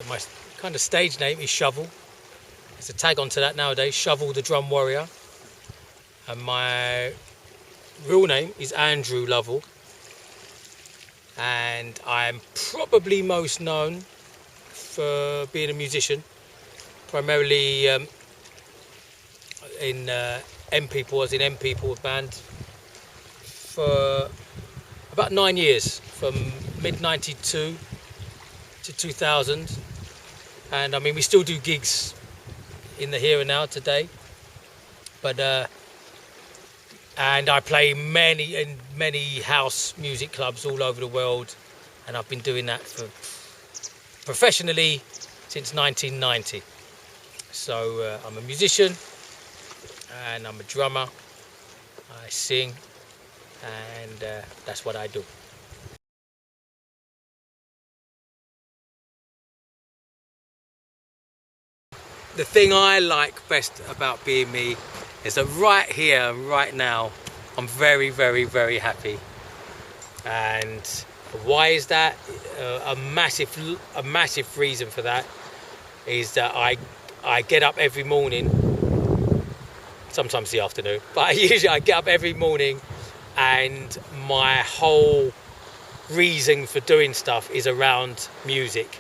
My kind of stage name is Shovell. It's a tag onto that nowadays, Shovell the Drum Warrior. And my real name is Andrew Lovell. And I'm probably most known for being a musician, primarily in M People, as in M People band, for about 9 years, from mid-92 to 2000. And I mean, we still do gigs in the here and now today, but and I play in many house music clubs all over the world, and I've been doing that for professionally since 1990. So I'm a musician and I'm a drummer. I sing, and that's what I do. The thing I like best about being me is that right here, right now, I'm very, very, very happy. And why is that? A massive reason for that is that I get up every morning, sometimes the afternoon, but usually I get up every morning, and my whole reason for doing stuff is around music.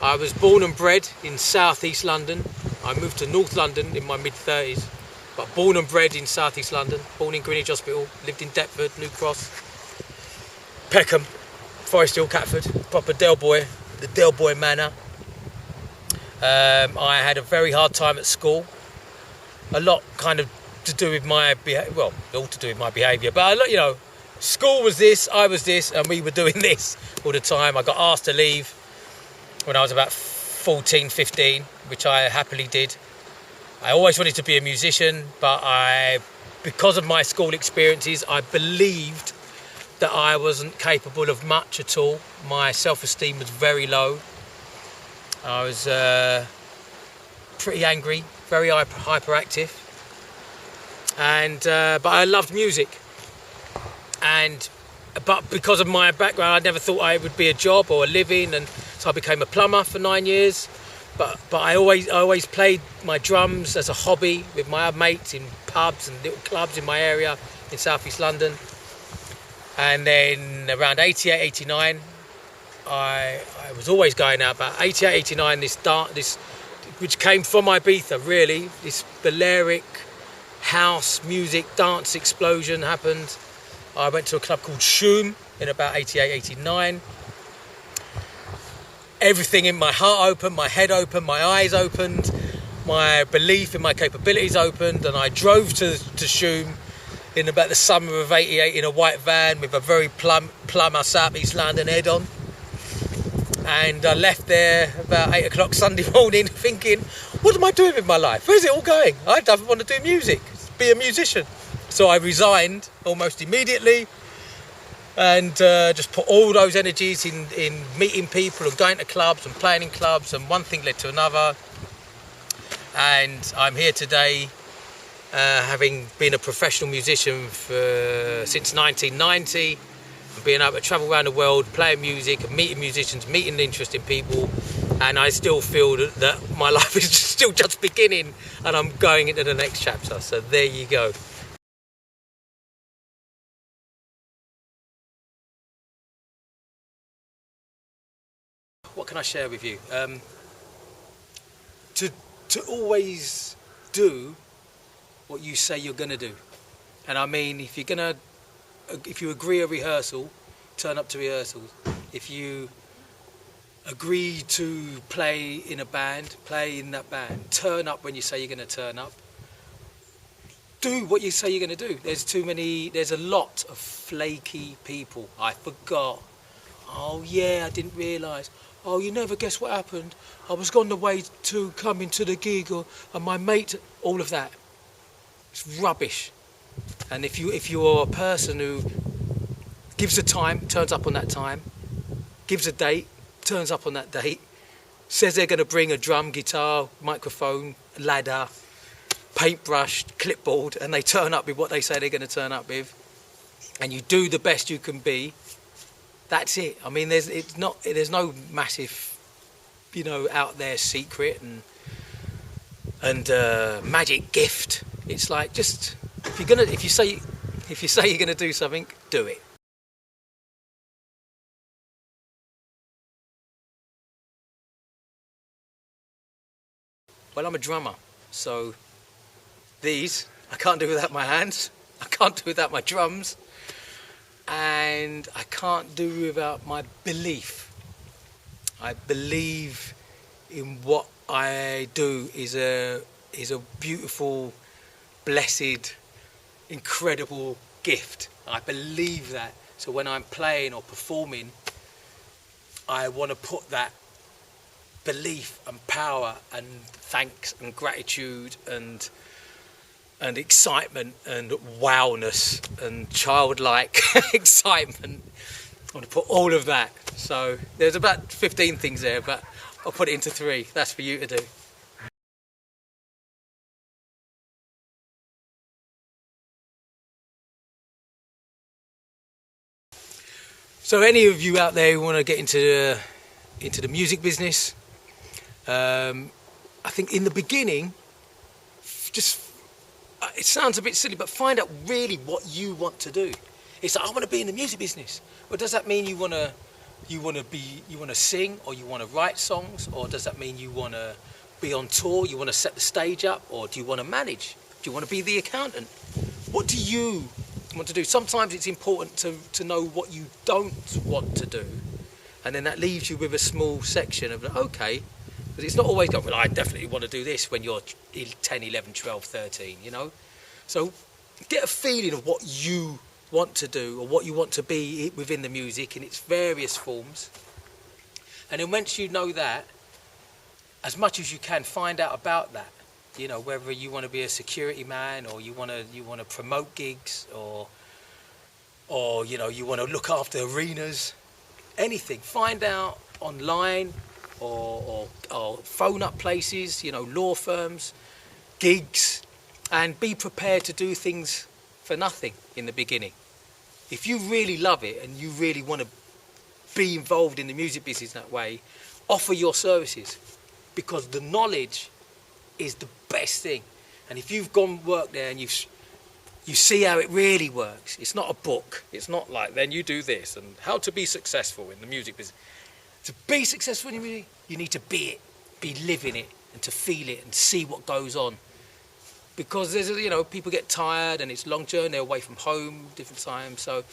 I was born and bred in South East London. I moved to North London in my mid-30s, but born and bred in South East London. Born in Greenwich Hospital, lived in Deptford, New Cross, Peckham, Forest Hill, Catford, proper Del Boy, the Del Boy manor. I had a very hard time at school. A lot kind of to do with my behaviour, well, all to do with my behaviour, but a lot, school was this, I was this, and we were doing this all the time. I got asked to leave when I was about 14, 15, which I happily did. I always wanted to be a musician, but because of my school experiences, I believed that I wasn't capable of much at all. My self-esteem was very low. I was pretty angry, very hyperactive, but I loved music. But because of my background, I never thought it would be a job or a living, and so I became a plumber for 9 years. But I always played my drums as a hobby with my mates in pubs and little clubs in my area in South East London. And then around 88, 89, I was always going out. About 88, 89, this which came from Ibiza, really, this Balearic house music dance explosion happened. I went to a club called Shoom in about 88, 89. Everything in my heart opened, my head opened, my eyes opened, my belief in my capabilities opened, and I drove to Shoom in about the summer of 88 in a white van with a very plumber South East London head on. And I left there about 8 o'clock Sunday morning thinking, what am I doing with my life? Where's it all going? I don't want to do music, be a musician. So I resigned almost immediately, and just put all those energies in meeting people and going to clubs and playing in clubs, and one thing led to another. And I'm here today, having been a professional musician since 1990, and being able to travel around the world, playing music and meeting musicians, meeting interesting people. And I still feel that my life is still just beginning, and I'm going into the next chapter. So there you go. What can I share with you? To always do what you say you're going to do. And I mean, if you agree a rehearsal, turn up to rehearsals. If you agree to play in a band, play in that band. Turn up when you say you're going to turn up. Do what you say you're going to do. There's a lot of flaky people. I forgot. Oh yeah, I didn't realise. Oh, you never guess what happened. I was on the way to coming to the gig, and my mate, all of that. It's rubbish. And if you're a person who gives a time, turns up on that time, gives a date, turns up on that date, says they're going to bring a drum, guitar, microphone, ladder, paintbrush, clipboard, and they turn up with what they say they're going to turn up with, and you do the best you can be, that's it. I mean, there's no massive, out there secret and magic gift. It's like, just if you say you're gonna do something, do it. Well, I'm a drummer, so I can't do without my hands, I can't do without my drums, and I can't do without my belief. I believe in what I do is a beautiful, blessed, incredible gift. I believe that. So when I'm playing or performing, I want to put that belief and power and thanks and gratitude and excitement and wowness and childlike excitement. I want to put all of that. So there's about 15 things there, but I'll put it into 3. That's for you to do. So any of you out there who want to get into the music business, I think in the beginning, it sounds a bit silly, but find out really what you want to do. It's like, I want to be in the music business. But does that mean you want to sing, or you want to write songs, or does that mean you want to be on tour, you want to set the stage up, or do you want to manage? Do you want to be the accountant? What do you want to do? Sometimes it's important to know what you don't want to do, and then that leaves you with a small section of, okay, because it's not always going, well, I definitely want to do this when you're 10, 11, 12, 13, So get a feeling of what you want to do or what you want to be within the music in its various forms. And then once you know that, as much as you can, find out about that. Whether you want to be a security man, or you want to promote gigs, or you want to look after arenas, anything. Find out online, or phone up places, law firms, gigs, and be prepared to do things for nothing in the beginning. If you really love it and you really want to be involved in the music business that way, offer your services, because the knowledge is the best thing. And if you've gone work there and you see how it really works, it's not a book. It's not like, then you do this and how to be successful in the music business. To be successful in music, you need to be it, be living it, and to feel it and see what goes on. Because there's, people get tired and it's a long journey, they're away from home different times. So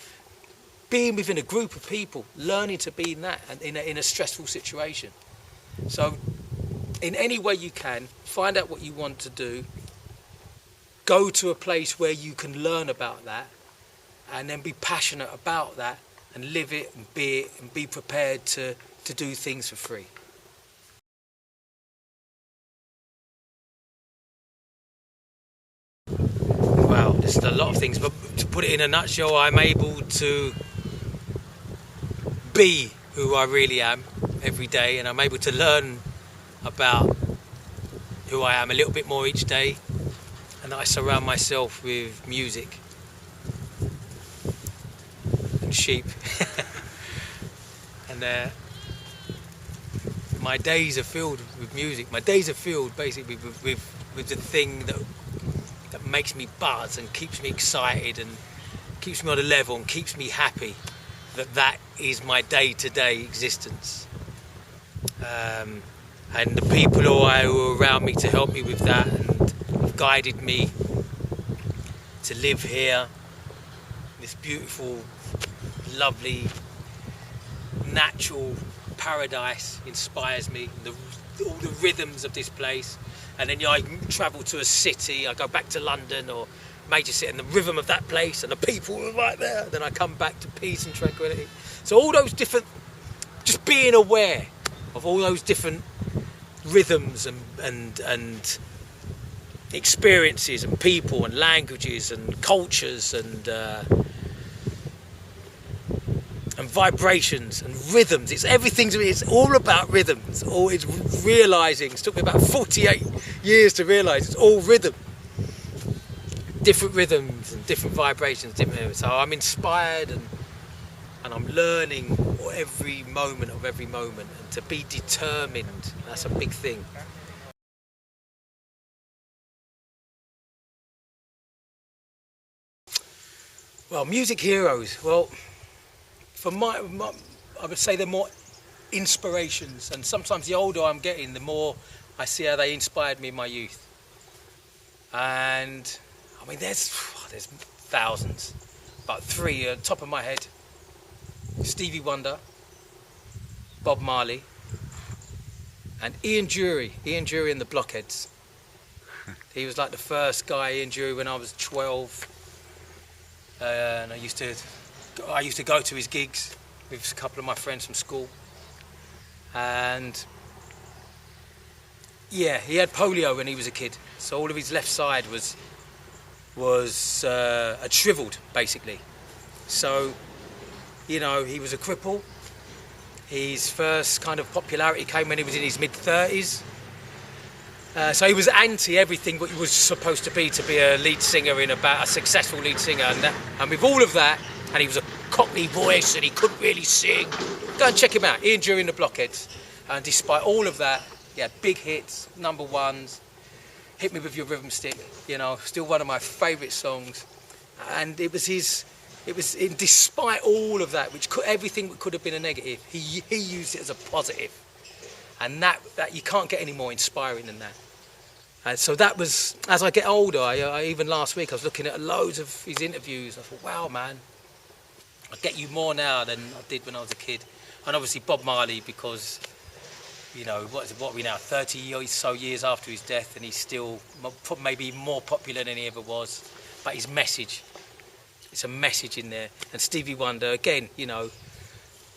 being within a group of people, learning to be in that and in a stressful situation. So in any way you can, find out what you want to do, go to a place where you can learn about that, and then be passionate about that and live it and be it, and be prepared to do things for free. Wow, there's a lot of things, but to put it in a nutshell, I'm able to be who I really am every day, and I'm able to learn about who I am a little bit more each day, and I surround myself with music and sheep. And my days are filled with music. My days are filled basically with the thing that makes me buzz and keeps me excited and keeps me on a level and keeps me happy. That is my day-to-day existence. And the people who are around me to help me with that and have guided me to live here, this beautiful, lovely, natural paradise inspires me. All the rhythms of this place. And then I travel to a city, I go back to London or major city, and the rhythm of that place and the people are right there. Then I come back to peace and tranquility. So all those different, just being aware of all those different rhythms and experiences and people and languages and cultures and vibrations and rhythms. It's everything to me. It's all about rhythms. It's realising. It's took me about 48 years to realise it's all rhythm. different rhythms and different vibrations, so I'm inspired and I'm learning every moment, and to be determined, that's a big thing. Well, music heroes, well, for my I would say they're more inspirations, and sometimes the older I'm getting, the more I see how they inspired me in my youth. And I mean, there's thousands, but three on top of my head: Stevie Wonder, Bob Marley, and Ian Dury and the Blockheads. He was like the first guy, Ian Dury, when I was 12, and I used to go to his gigs with a couple of my friends from school. And yeah, he had polio when he was a kid, so all of his left side was shriveled, basically. So, you know, he was a cripple. His first kind of popularity came when he was in his mid-30s. So he was anti everything what he was supposed to be a lead singer a successful lead singer. And with all of that, and he was a cockney voice and he couldn't really sing. Go and check him out, Ian Dury and the Blockheads. And despite all of that, he had big hits, number ones. Hit Me With Your Rhythm Stick, you know, still one of my favourite songs. And despite all of that, everything could have been a negative, he used it as a positive. And that you can't get any more inspiring than that. And so that was, as I get older, even last week I was looking at loads of his interviews. I thought, wow, man, I get you more now than I did when I was a kid. And obviously Bob Marley, because, you know, what are we now, 30 or so years after his death, and he's still maybe more popular than he ever was. But his message, it's a message in there. And Stevie Wonder, again, you know,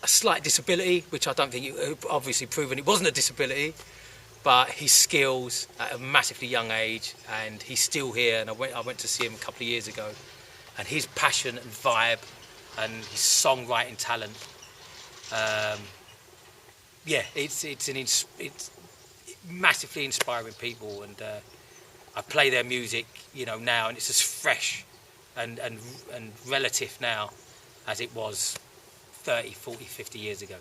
a slight disability, which I don't think, obviously proven it wasn't a disability, but his skills at a massively young age, and he's still here. And I went to see him a couple of years ago, and his passion and vibe and his songwriting talent, yeah, it's massively inspiring people. And I play their music, you know, now, and it's as fresh and relative now as it was 30, 40, 50 years ago.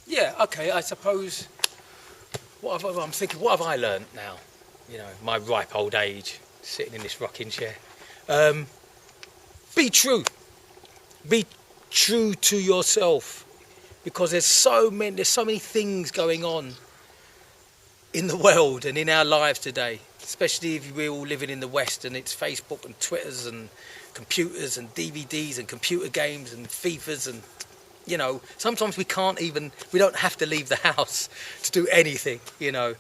Yeah, okay, I suppose I'm thinking, what have I learned now? You know, my ripe old age, sitting in this rocking chair. Be true. Be true to yourself, because there's so many things going on in the world and in our lives today, especially if we're all living in the West, and it's Facebook and Twitters and computers and DVDs and computer games and FIFAs, and, you know, sometimes we don't have to leave the house to do anything, you know.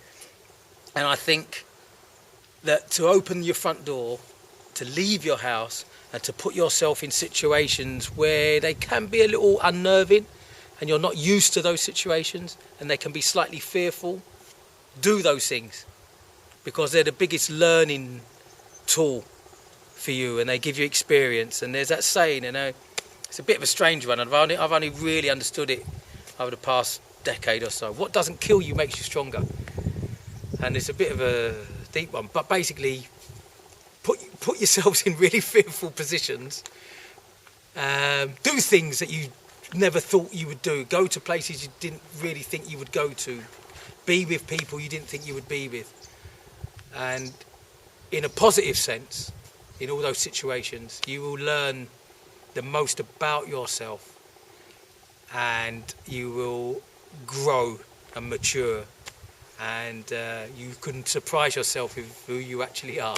And I think that to open your front door, to leave your house, and to put yourself in situations where they can be a little unnerving and you're not used to those situations and they can be slightly fearful, do those things, because they're the biggest learning tool for you, and they give you experience. And there's that saying, you know, it's a bit of a strange one, and I've only really understood it over the past decade or so. What doesn't kill you makes you stronger. And it's a bit of a deep one, but basically put yourselves in really fearful positions, do things that you never thought you would do, go to places you didn't really think you would go to, be with people you didn't think you would be with. And in a positive sense, in all those situations, you will learn the most about yourself, and you will grow and mature, and you can surprise yourself with who you actually are.